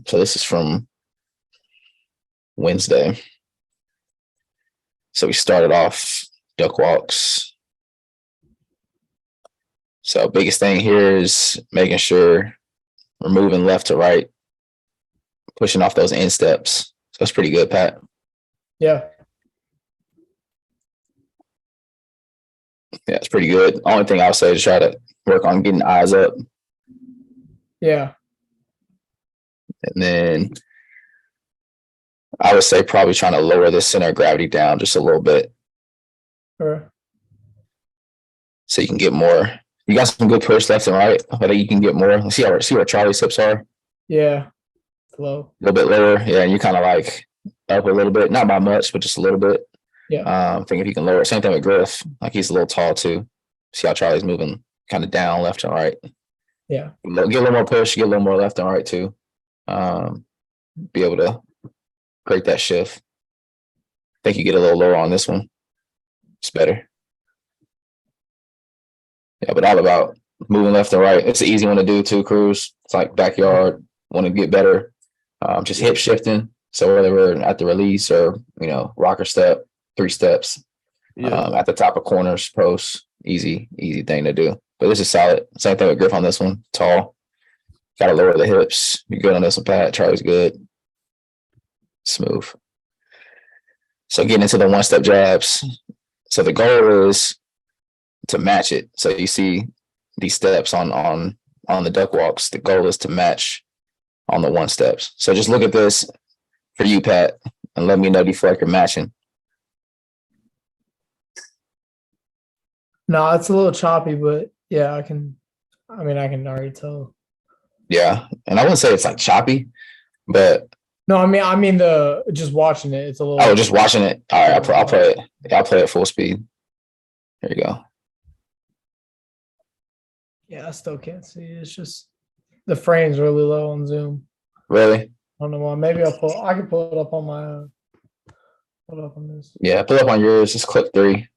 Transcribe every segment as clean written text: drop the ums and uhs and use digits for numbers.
So this is from Wednesday. So we started off duck walks. So biggest thing here is making sure we're moving left to right, pushing off those insteps. So that's pretty good, Pat. Yeah. Yeah, it's pretty good. Only thing I'll say is try to work on getting eyes up. Yeah. And then I would say probably trying to lower the center of gravity down just a little bit. Sure. So you can get more. You got some good push left and right, but you can get more. See where Charlie's hips are? Yeah. Low. A little bit lower. Yeah, and you kind of like up a little bit, not by much, but just a little bit. Yeah. I think if you can lower it. Same thing with Griff. Like he's a little tall too. See how Charlie's moving kind of down left and right. Yeah. Get a little more push, get a little more left and right too. Be able to create that shift. I think you get a little lower on this one. It's better. Yeah, but all about moving left and right. It's an easy one to do too, Cruz. It's like backyard, want to get better. Just hip shifting. So whether we're at the release or, rocker step, 3 steps. At the top of corners, posts, easy thing to do. But this is solid. Same thing with Griff on this one. Tall. Got to lower the hips. You're good on this one, Pat. Charlie's good. Smooth. So getting into the 1-step jabs. So the goal is to match it. So you see these steps on the duck walks. The goal is to match on the 1-steps. So just look at this for you, Pat, and let me know do you feel like you're matching. No, it's a little choppy, but yeah, I can already tell. Yeah. And I wouldn't say it's like choppy, but no, I mean the just watching it, it's a little. Oh, just watching it. All right, I'll play it. I'll play it full speed. There you go. Yeah, I still can't see. It's just the frame's really low on Zoom. Really? I don't know why. Maybe I can pull it up on my pull it up on this. Yeah, pull up on yours. Just click 3.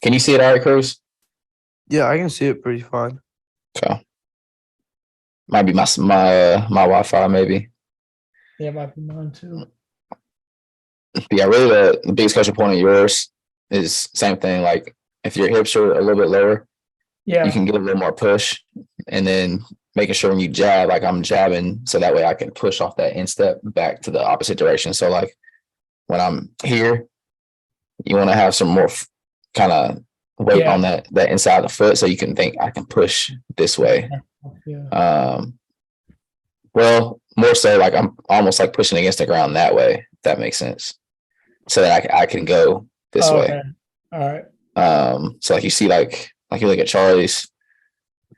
Can you see it all right, Cruz? Yeah, I can see it pretty fine. Okay. Might be my Wi-Fi, maybe. Yeah, it might be mine too. Yeah, really the biggest question point of yours is same thing. Like if your hips are a little bit lower, you can get a little more push, and then making sure when you jab, like I'm jabbing, so that way I can push off that instep back to the opposite direction. So like when I'm here, you want to have some more kind of weight on that inside of the foot, so you can think I can push this way. Yeah. Well, more so like I'm almost like pushing against the ground that way, if that makes sense. So that I can go this way. Okay. All right. So like you see, like you look at Charlie's.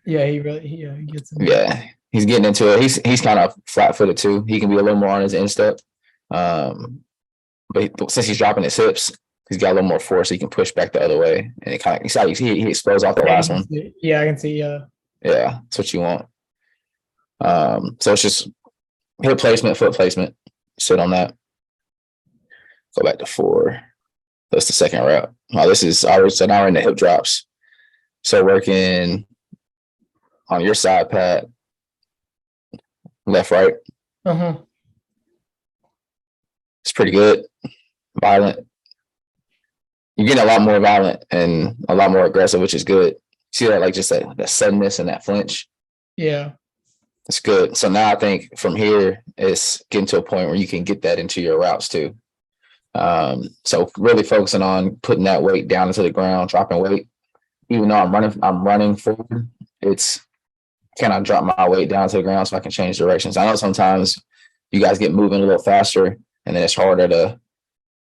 Yeah, he gets it. Yeah, he's getting into it. He's kind of flat-footed too. He can be a little more on his instep. But since he's dropping his hips, he's got a little more force. So he can push back the other way, and it kind of he explodes off the last one. Yeah, I can see. Yeah, that's what you want. So it's just hip placement, foot placement. Sit on that. Go back to 4. That's the second route. This is already, so now we're in the hip drops. So working on your side, Pat. Left, right. It's pretty good. Violent. You're getting a lot more violent and a lot more aggressive, which is good. See that, like just that suddenness and that flinch. Yeah. It's good. So now I think from here it's getting to a point where you can get that into your routes too. So really focusing on putting that weight down into the ground, dropping weight. Even though I'm running forward, it's can I drop my weight down to the ground so I can change directions? I know sometimes you guys get moving a little faster and then it's harder to,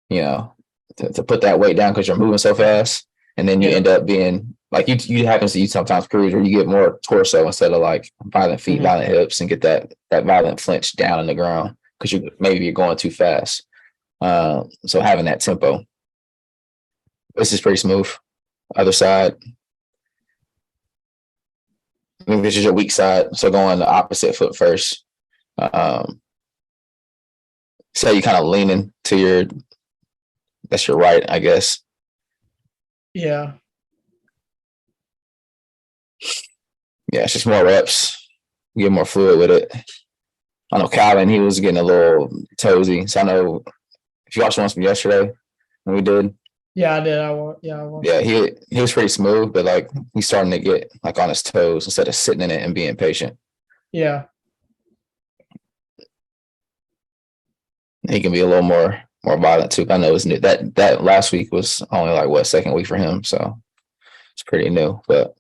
to put that weight down because you're moving so fast. And then you end up being like you happens to you sometimes, Cruz, where you get more torso instead of like violent feet, violent hips, and get that violent flinch down in the ground because you're going too fast. So having that tempo. This is pretty smooth. Other side. I think this is your weak side. So going the opposite foot first. So you kind of leaning to that's your right, I guess. Yeah. Yeah, it's just more reps. Get more fluid with it. I know Calvin, he was getting a little toesy. So I know if you watched one from yesterday when we did, Yeah, I did. I want. Yeah, I want. yeah, he was pretty smooth, but like he's starting to get like on his toes instead of sitting in it and being patient. Yeah. He can be a little more violent too. I know it's new. That last week was only like what, second week for him, so it's pretty new. But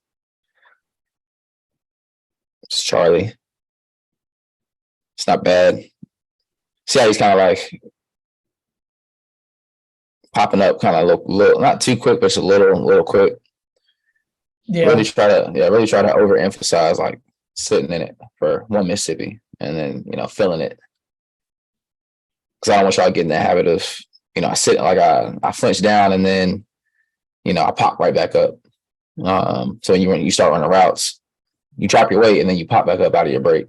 it's Charlie. It's not bad. See how he's kind of like popping up, kind of little, not too quick, but just a little quick. Yeah. Really try to overemphasize like sitting in it for one Mississippi and then feeling it. Because I don't want y'all getting the habit of I sit like I flinch down and then I pop right back up. So when you start running routes, you drop your weight and then you pop back up out of your break.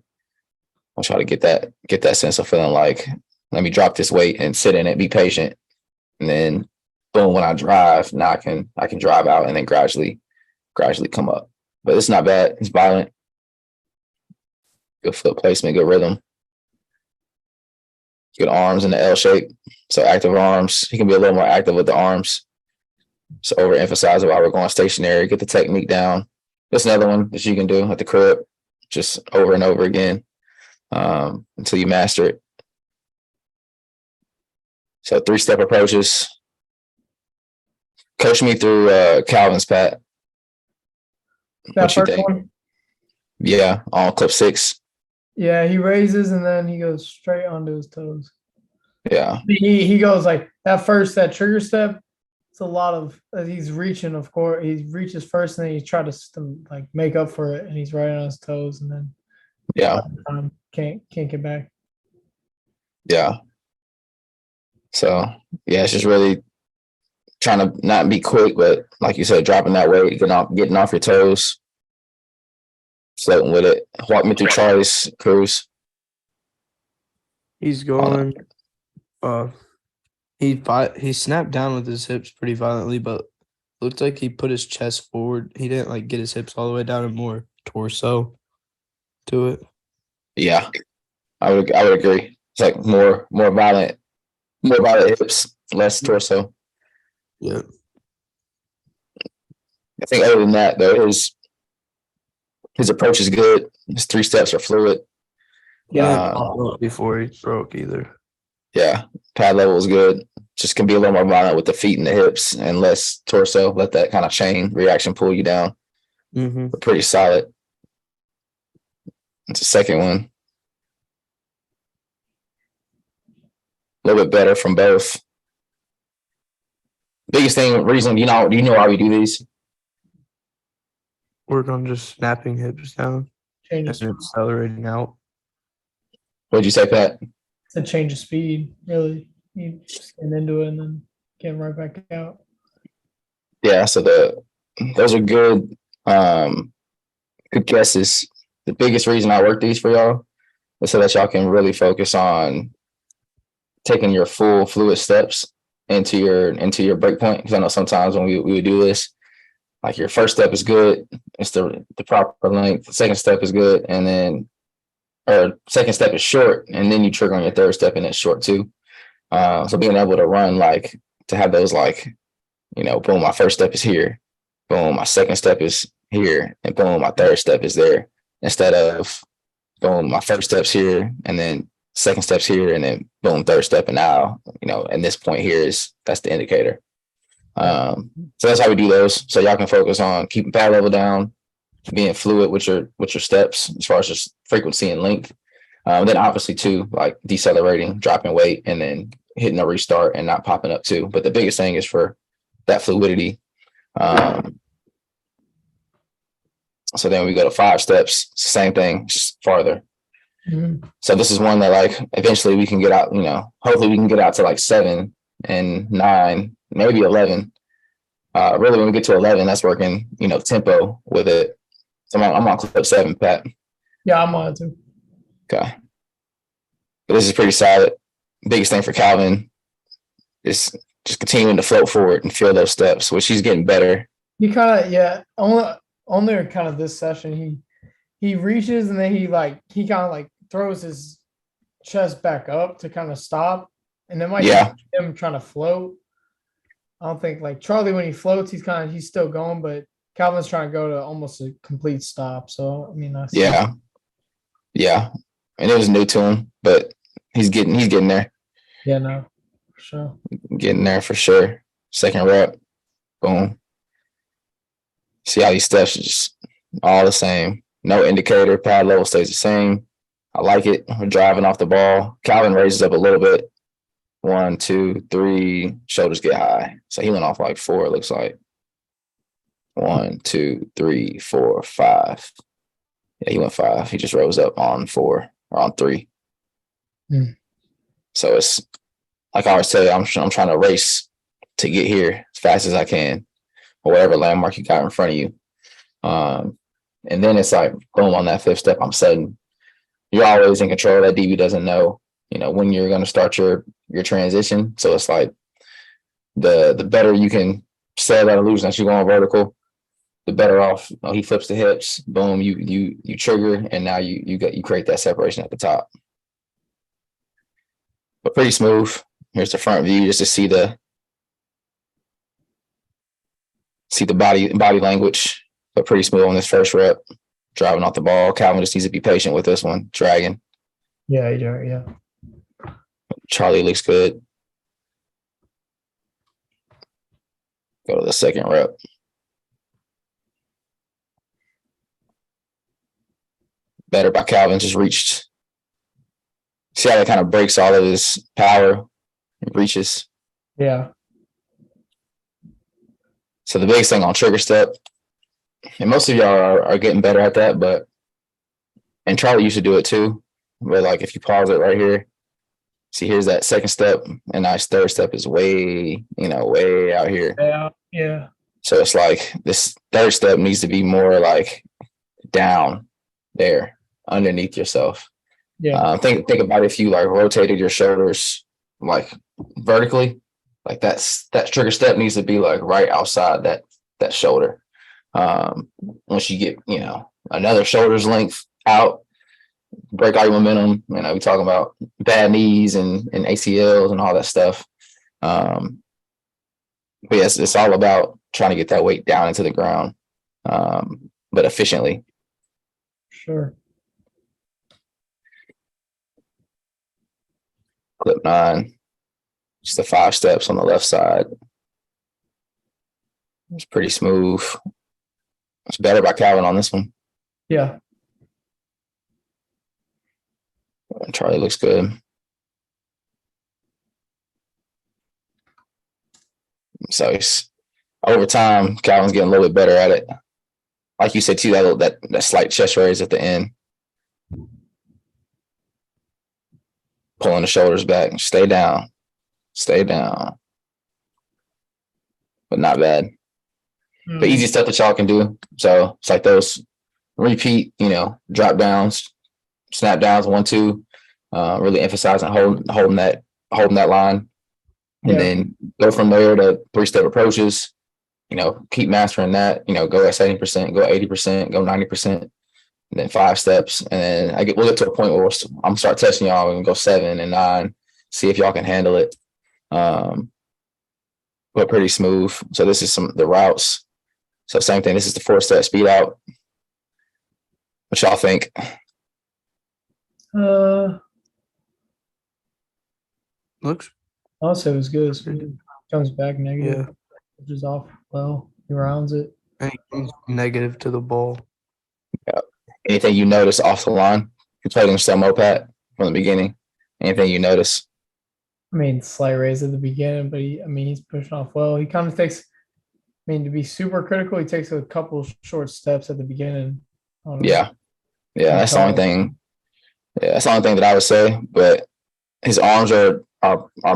I'll try to get that sense of feeling like, let me drop this weight and sit in it, be patient, and then boom, when I drive, now I can drive out and then gradually come up. But it's not bad. It's violent. Good foot placement, good rhythm. Good arms in the L shape. So active arms. He can be a little more active with the arms. So overemphasize it while we're going stationary. Get the technique down. That's another one that you can do at the crib, just over and over again until you master it. So 3-step approaches. Coach me through Calvin's, Pat. That What you first think? one. Yeah, on clip 6. Yeah, he raises and then he goes straight onto his toes. Yeah. He goes like that trigger step. It's a lot of he's reaching. Of course, he reaches first and then he tries to like make up for it, and he's right on his toes, and then can't get back. Yeah. So yeah, it's just really trying to not be quick, but like you said, dropping that weight, getting off your toes, floating with it. Walk me through Charlie's cruise. He's going. He snapped down with his hips pretty violently, but looked like he put his chest forward. He didn't like get his hips all the way down and more torso to it. Yeah, I would agree. It's like more violent hips, less torso. Yeah. I think other than that, though, his approach is good. His 3 steps are fluid. Yeah, before he broke either. Yeah, pad level is good. Just can be a little more violent with the feet and the hips and less torso. Let that kind of chain reaction pull you down. Mm-hmm. But pretty solid. It's the second one. A little bit better from both. Biggest reason, do you know why we do these? Work on just snapping hips down and accelerating out. What'd you say, Pat? It's a change of speed, really. You just get into it and then get right back out. Yeah, so those are good good guesses. The biggest reason I work these for y'all is so that y'all can really focus on taking your full fluid steps into your break point. Because I know sometimes when we would do this, like your first step is good, it's the proper length. The second step is good, and then second step is short, and then you trigger on your third step and it's short too. So being able to run to have those boom, my first step is here, boom, my second step is here, and boom, my third step is there, instead of boom, my first step's here, and then second step's here, and then boom, third step, and now and this point here that's the indicator. So that's how we do those. So y'all can focus on keeping pad level down, being fluid with your steps as far as just frequency and length. Then obviously too, like decelerating, dropping weight, and then hitting a restart and not popping up too. But the biggest thing is for that fluidity. So then we go to 5 steps, same thing, just farther. Mm-hmm. So this is one that eventually we can get out, hopefully we can get out to 7 and 9, maybe 11. Really when we get to 11, that's working, tempo with it. So I'm on clip 7, Pat. Yeah, I'm on it too. Okay. But this is pretty solid. Biggest thing for Calvin is just continuing to float forward and feel those steps, which he's getting better. He kind of, only kind of this session, he reaches and then he kind of throws his chest back up to kind of stop, and then might Yeah. just him trying to float. I don't think like Charlie when he floats, he's still going, but Calvin's trying to go to almost a complete stop. So I mean, that's Yeah. Yeah. And it was new to him, but he's getting there. Yeah, no, for sure. Getting there for sure. Second rep. Boom. See how these steps are just all the same. No indicator. Pad level stays the same. I like it. We're driving off the ball. Calvin raises up a little bit. 1, 2, 3. Shoulders get high. So he went off like 4, it looks like. 1, 2, 3, 4, 5. Yeah, he went 5. He just rose up on 4 or on 3. So it's like I always tell you, I'm trying to race to get here as fast as I can, or whatever landmark you got in front of you. And then it's like, boom, on that 5th step, I'm sudden. You're always in control. That DB doesn't know, when you're going to start your transition. So it's like the better you can sell that illusion that you're going vertical, the better off. He flips the hips, boom, you trigger, and now you create that separation at the top. But pretty smooth. Here's the front view just to see the body language, but pretty smooth on this first rep. Driving off the ball. Calvin just needs to be patient with this one. Dragging. Yeah. Charlie looks good. Go to the second rep. Better by Calvin, just reached. See how that kind of breaks all of his power. It reaches. Yeah. So the biggest thing on trigger step, and most of y'all are getting better at that, and Charlie used to do it too, but like if you pause it right here, see here's that second step, and now his third step is way out here. Yeah. So it's like this third step needs to be more like down there underneath yourself. Yeah. Think about if you like rotated your shoulders like vertically, like that trigger step needs to be like right outside that shoulder. Once you get another shoulder's length out, break all your momentum. We talking about bad knees and ACLs and all that stuff. But yes, it's all about trying to get that weight down into the ground, but efficiently. Sure. Clip 9, just the 5 steps on the left side. It's pretty smooth. It's better by Calvin on this one. Yeah. Charlie looks good. So over time, Calvin's getting a little bit better at it. Like you said too, that slight chest raise at the end. Pulling the shoulders back. Stay down. But not bad. The easy stuff that y'all can do. So it's like those repeat, drop downs, snap downs, 1, 2, really emphasizing holding that line. And then go from there to 3-step approaches, keep mastering that, go at 70%, go 80%, go 90%, and then 5 steps. And then we'll get to a point where I'm start testing y'all and go 7 and 9, see if y'all can handle it. But pretty smooth. So this is the routes. So same thing. This is the 4-step speed out. What y'all think? Looks. Also, it was good. It comes back negative. Yeah. Which is off well. He rounds it. Anything negative to the ball. Yeah. Anything you notice off the line? You played him some Mopat from the beginning. Anything you notice? I mean, slight raise at the beginning, but he's pushing off well. He kind of takes, to be super critical, he takes a couple short steps at the beginning. Yeah, that's the only thing. Yeah, that's the only thing that I would say. But his arms are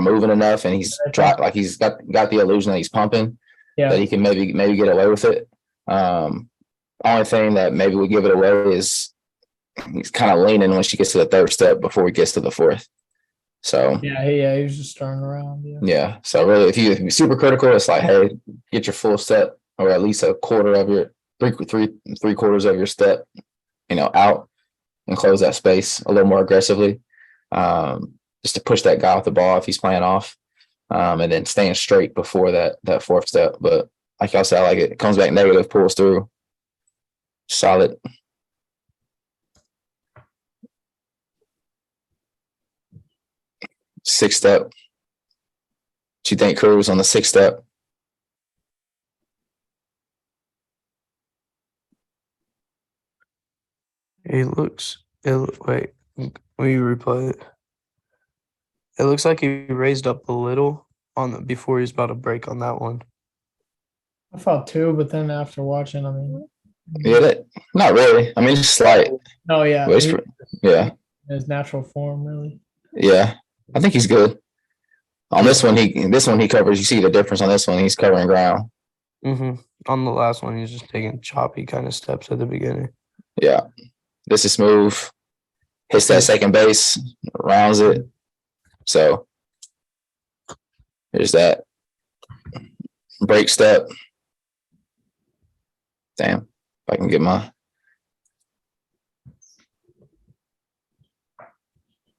moving enough, and he's got the illusion that he's pumping. Yeah. That he can maybe get away with it. Only thing that maybe would give it away is he's kind of leaning when she gets to the 3rd step before he gets to the 4th. So he was just starting around. Yeah. So really, if you're super critical, it's like, hey, get your full step, or at least a quarter of your three quarters of your step, out, and close that space a little more aggressively. just to push that guy off the ball if he's playing off, and then staying straight before that fourth step. But like y'all said, I like it. It comes back negative, pulls through. Solid. Six step. What you think, Cruz, on the six step? Wait, will you replay it? It looks like he raised up a little before he was about to break on that one. I thought two, but then after watching, I mean, Yeah, not really. I mean, it's slight. oh yeah, Yeah, his natural form, really. yeah. I think he's good. On this one, he covers. You see the difference on this one. He's covering ground. Mm-hmm. On the last one, he's just taking choppy kind of steps at the beginning. Yeah, this is smooth. Hits that second base, rounds it. So there's that break step. Damn, if I can get my.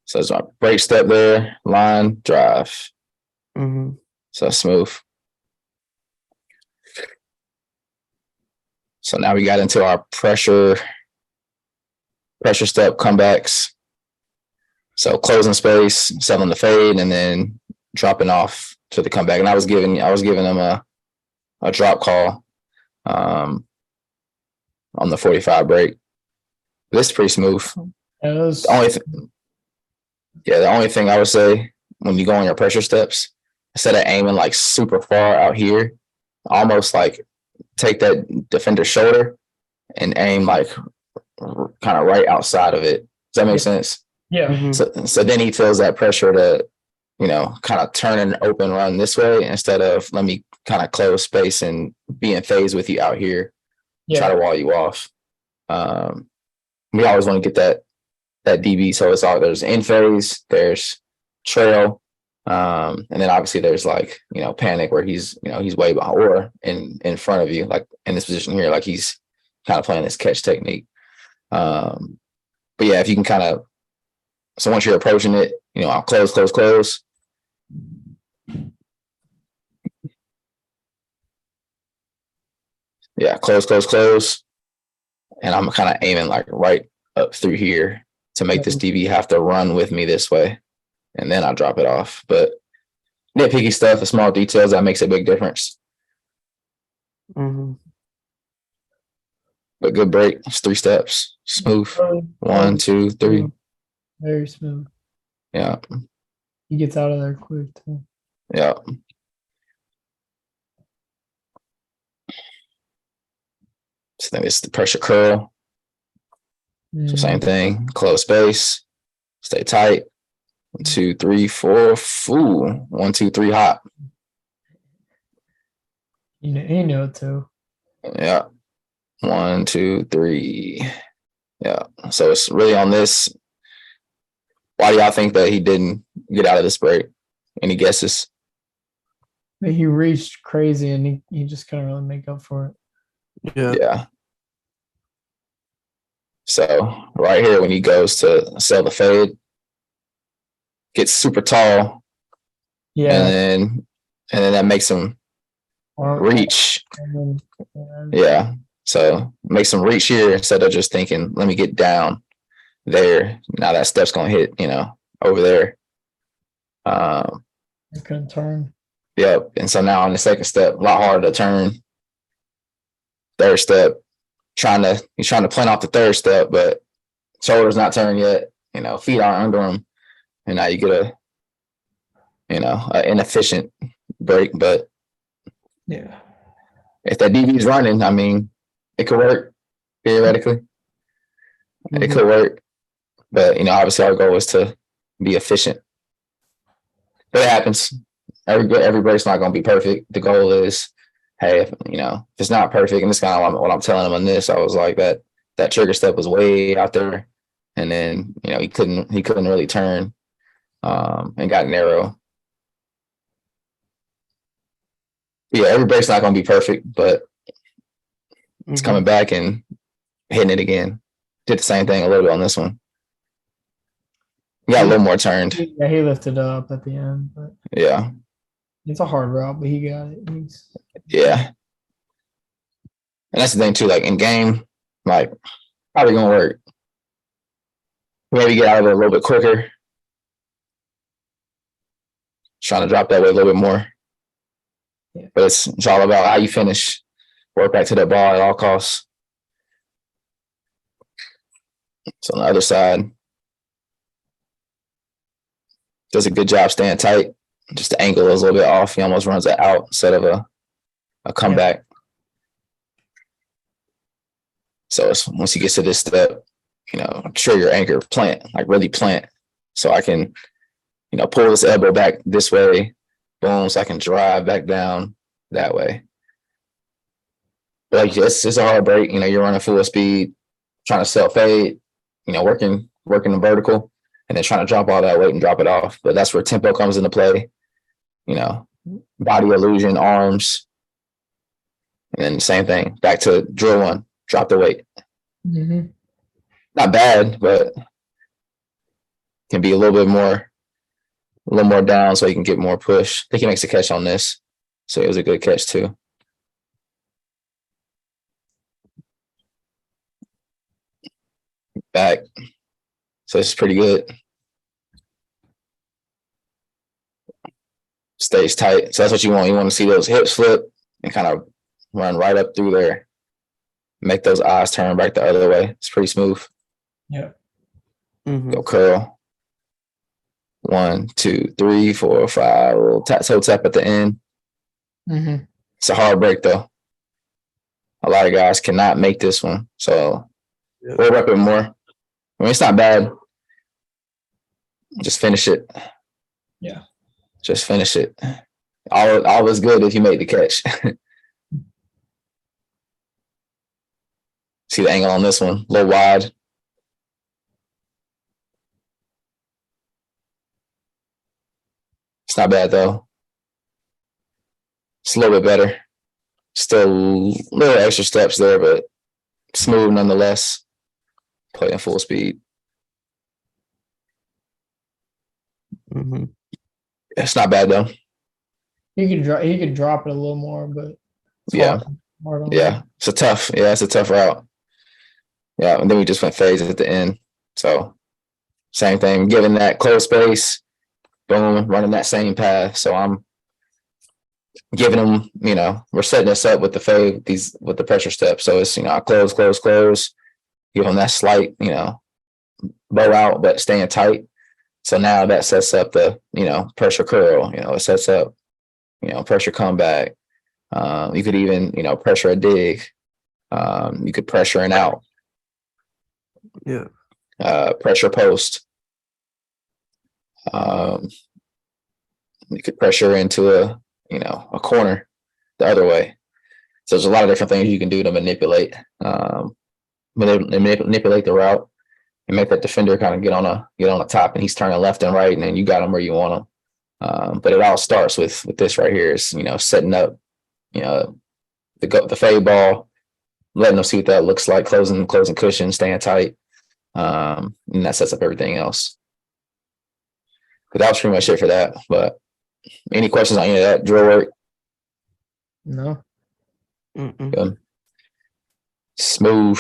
So it's my break step there, line, drive. Mm-hmm. So smooth. So now we got into our pressure step comebacks. So closing space, selling the fade, and then dropping off to the comeback. And I was giving them a drop call on the 45 break. This is pretty smooth. The only thing I would say when you go on your pressure steps, instead of aiming like super far out here, almost like take that defender's shoulder and aim like kind of right outside of it. Does that make sense? Yeah. Mm-hmm. So then he feels that pressure to, kind of turn an open run this way instead of let me kind of close space and be in phase with you out here, try to wall you off. We always want to get that DB. So it's all there's in phase, there's trail, and then obviously there's like panic where he's way behind or in front of you, like in this position here, like he's kind of playing this catch technique. But yeah, if you can kind of so once you're approaching it, I'll close. Yeah, close. And I'm kind of aiming like right up through here to make this DB have to run with me this way. And then I'll drop it off. But nitpicky stuff, the small details, that makes a big difference. Mm-hmm. But good break. It's 3 steps. Smooth. 1, 2, 3. Very smooth. Yeah. He gets out of there quick too. Yeah. So then it's the pressure curl. So same thing. Close space. Stay tight. 1, 2, 3, 4. Foo. 1, 2, 3 hop. He knew it too. Yeah. 1, 2, 3. Yeah. So it's really on this. Why do y'all think that he didn't get out of this break? Any guesses? He reached crazy and he just couldn't really make up for it. Yeah. So right here, when he goes to sell the fade, gets super tall. Yeah. And then that makes him reach. Yeah. So makes him reach here instead of just thinking, let me get down there. Now that step's gonna hit, over there. He couldn't turn. Yep. And so now on the second step, a lot harder to turn. Third step, he's trying to plant off the third step, but shoulders not turned yet. Feet aren't under him, and now you get an inefficient break. But yeah, if that DB is running, I mean, it could work theoretically. Mm-hmm. It could work, but obviously our goal is to be efficient. But it happens. Every break's not going to be perfect. The goal is, hey, if it's not perfect, and it's kind of what I'm telling him on this. I was like that trigger step was way out there, and then he couldn't really turn, and got narrow. Yeah, every break's not going to be perfect, but it's coming back and hitting it again. Did the same thing a little bit on this one. Got a little more turned. Yeah, he lifted up at the end, but Yeah. it's a hard route, but he got it. Yeah. And that's the thing too, like in game, like probably gonna work. Maybe get out of it a little bit quicker. Trying to drop that way a little bit more. Yeah. But it's all about how you finish. Work back to that ball at all costs. So on the other side, does a good job staying tight. Just the angle is a little bit off. He almost runs it out instead of a comeback. So it's, once he gets to this step, trigger, anchor, plant, like really plant. So I can, pull this elbow back this way, boom, so I can drive back down that way. But like it's a hard break. You're running full speed, trying to self fade, working the vertical, and then trying to drop all that weight and drop it off. But that's where tempo comes into play. Body illusion, arms, and then same thing. Back to drill one, drop the weight. Mm-hmm. Not bad, but can be a little more down so he can get more push. I think he makes a catch on this. So it was a good catch too. Back. So it's pretty good. Stays tight. So that's what you want. You want to see those hips flip and kind of run right up through there. Make those eyes turn back the other way. It's pretty smooth. Yeah. Mm-hmm. Go curl. 1, 2, 3, 4, 5. Little toe tap at the end. Mm-hmm. It's a hard break though. A lot of guys cannot make this one. So we'll rep it more. I mean, it's not bad. Just finish it. Yeah. Just finish it. All is good if you make the catch. See the angle on this one, a little wide. It's not bad though. It's a little bit better. Still little extra steps there, but smooth nonetheless. Playing full speed. Mm-hmm. It's not bad though. He could drop it a little more, but Yeah. hard on Yeah. It's a tough route. Yeah. And then we just went phase at the end. So same thing, given that close space, boom, running that same path. So I'm giving them, we're setting this up with the fade, with the pressure step. So it's, close, give them that slight, bow out, but staying tight. So now that sets up the, pressure curl, it sets up, pressure comeback. You could even, pressure a dig. You could pressure an out. Yeah. Pressure post. You could pressure into a corner the other way. So there's a lot of different things you can do to manipulate the route and make that defender kind of get on the top, and he's turning left and right, and then you got him where you want him. But it all starts with this right here is setting up the fade ball, letting them see what that looks like, closing cushion, staying tight, and that sets up everything else. But that was pretty much it for that. But any questions on any of that drill work? No. Mm-mm. Good. Smooth.